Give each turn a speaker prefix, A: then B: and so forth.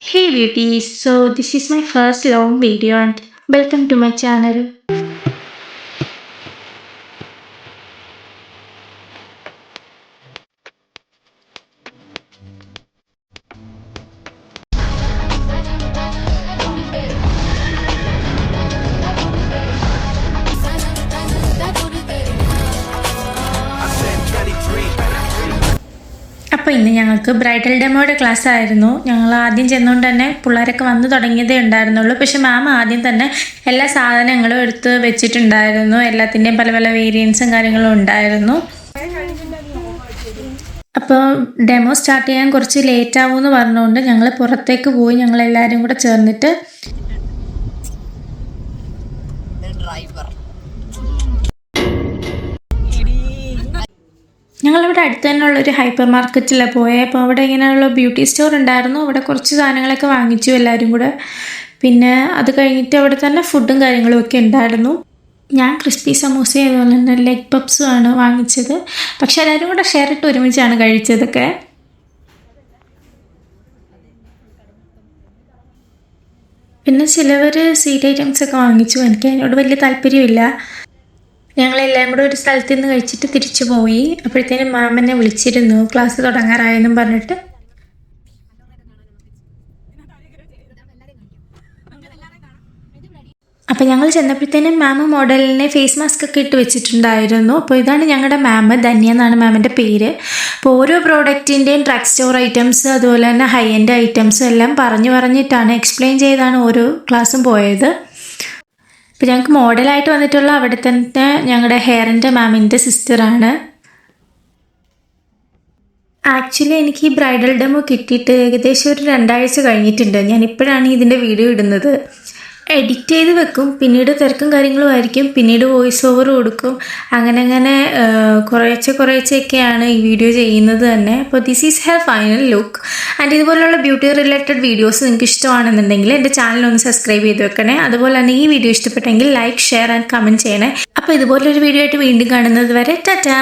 A: Hey beauties, so this is my first long video and welcome to my channel. അപ്പോൾ ഇന്ന് ഞങ്ങൾക്ക് bridal ഡെമോയുടെ class ആയിരുന്നു. ഞങ്ങൾ ആദ്യം ചെന്നുകൊണ്ട് തന്നെ പിള്ളേരൊക്കെ വന്നു തുടങ്ങിയതേ ഉണ്ടായിരുന്നുള്ളൂ. പക്ഷെ മാം ആദ്യം തന്നെ എല്ലാ സാധനങ്ങളും എടുത്ത് വെച്ചിട്ടുണ്ടായിരുന്നു. എല്ലാത്തിൻ്റെയും പല പല വേരിയൻസും കാര്യങ്ങളും ഉണ്ടായിരുന്നു. അപ്പോൾ ഡെമോ സ്റ്റാർട്ട് ചെയ്യാൻ കുറച്ച് ലേറ്റ് ആവുമെന്ന് പറഞ്ഞുകൊണ്ട് ഞങ്ങൾ പുറത്തേക്ക് പോയി ഞങ്ങളെല്ലാവരും കൂടെ ചേർന്നിട്ട് ഞങ്ങളിവിടെ അടുത്ത് തന്നെയുള്ളൊരു ഹൈപ്പർ മാർക്കറ്റിലാണ് പോയത്. അപ്പോൾ അവിടെ ഇങ്ങനെയുള്ള ബ്യൂട്ടി സ്റ്റോർ ഉണ്ടായിരുന്നു. അവിടെ കുറച്ച് സാധനങ്ങളൊക്കെ വാങ്ങിച്ചു എല്ലാവരും കൂടെ. പിന്നെ അത് കഴിഞ്ഞിട്ട് അവിടെ തന്നെ ഫുഡും കാര്യങ്ങളും ഒക്കെ ഉണ്ടായിരുന്നു. ഞാൻ ക്രിസ്പി സമൂസയും അതുപോലെ തന്നെ ലെഗ് പപ്സും ആണ് വാങ്ങിച്ചത്. പക്ഷെ എല്ലാവരും കൂടെ ഷെയർ ഇട്ട് ഒരുമിച്ചാണ് കഴിച്ചതൊക്കെ. പിന്നെ ചിലവർ സ്വീറ്റ് ഐറ്റംസ് ഒക്കെ വാങ്ങിച്ചു. എനിക്ക് അതിനോട് വലിയ താല്പര്യമില്ല. ഞങ്ങളെല്ലാം കൂടെ ഒരു സ്ഥലത്ത് നിന്ന് കഴിച്ചിട്ട് തിരിച്ചു പോയി. അപ്പോഴത്തേനും മാം എന്നെ വിളിച്ചിരുന്നു ക്ലാസ് തുടങ്ങാറായെന്നും പറഞ്ഞിട്ട്. അപ്പോൾ ഞങ്ങൾ ചെന്നപ്പോഴത്തേനും മാം മോഡലിനെ ഫേസ് മാസ്ക് ഒക്കെ ഇട്ട് വെച്ചിട്ടുണ്ടായിരുന്നു. അപ്പോൾ ഇതാണ് ഞങ്ങളുടെ മാം, ധന്യ എന്നാണ് മാമിൻ്റെ പേര്. അപ്പോൾ ഓരോ പ്രോഡക്റ്റിൻ്റെയും ഡ്രഗ് സ്റ്റോർ ഐറ്റംസ് അതുപോലെ തന്നെ ഹൈ എൻഡ് ഐറ്റംസ് എല്ലാം പറഞ്ഞിട്ടാണ് എക്സ്പ്ലെയിൻ ചെയ്താണ് ഓരോ ക്ലാസ്സും പോയത്. അപ്പോൾ ഞങ്ങൾക്ക് മോഡലായിട്ട് വന്നിട്ടുള്ള അവിടെ തന്നെ ഞങ്ങളുടെ ഹെയറിൻ്റെ മാമിൻ്റെ സിസ്റ്ററാണ്. ആക്ച്വലി എനിക്ക് ഈ ബ്രൈഡൽ ഡെമോ കിട്ടിയിട്ട് ഏകദേശം ഒരു 2 ആഴ്ച കഴിഞ്ഞിട്ടുണ്ട്. ഞാനിപ്പോഴാണ് ഇതിൻ്റെ വീഡിയോ ഇടുന്നത്. എഡിറ്റ് ചെയ്ത് വെക്കും, പിന്നീട് തിരക്കും കാര്യങ്ങളും ആയിരിക്കും, പിന്നീട് വോയിസ് ഓവർ കൊടുക്കും. അങ്ങനെ കുറേശ്ശെയൊക്കെയാണ് ഈ വീഡിയോ ചെയ്യുന്നത് തന്നെ. അപ്പോൾ this is hair final look. And ഇതുപോലുള്ള ബ്യൂട്ടി റിലേറ്റഡ് വീഡിയോസ് നിങ്ങൾക്ക് ഇഷ്ടമാണെന്നുണ്ടെങ്കിൽ എൻ്റെ ചാനൽ ഒന്ന് സബ്സ്ക്രൈബ് ചെയ്ത് വെക്കണേ. അതുപോലെ തന്നെ ഈ വീഡിയോ ഇഷ്ടപ്പെട്ടെങ്കിൽ ലൈക്ക്, ഷെയർ ആൻഡ് കമൻറ്റ് ചെയ്യണേ. അപ്പോൾ ഇതുപോലൊരു വീഡിയോ ആയിട്ട് വീണ്ടും കാണുന്നത് വരെ ടാറ്റാ.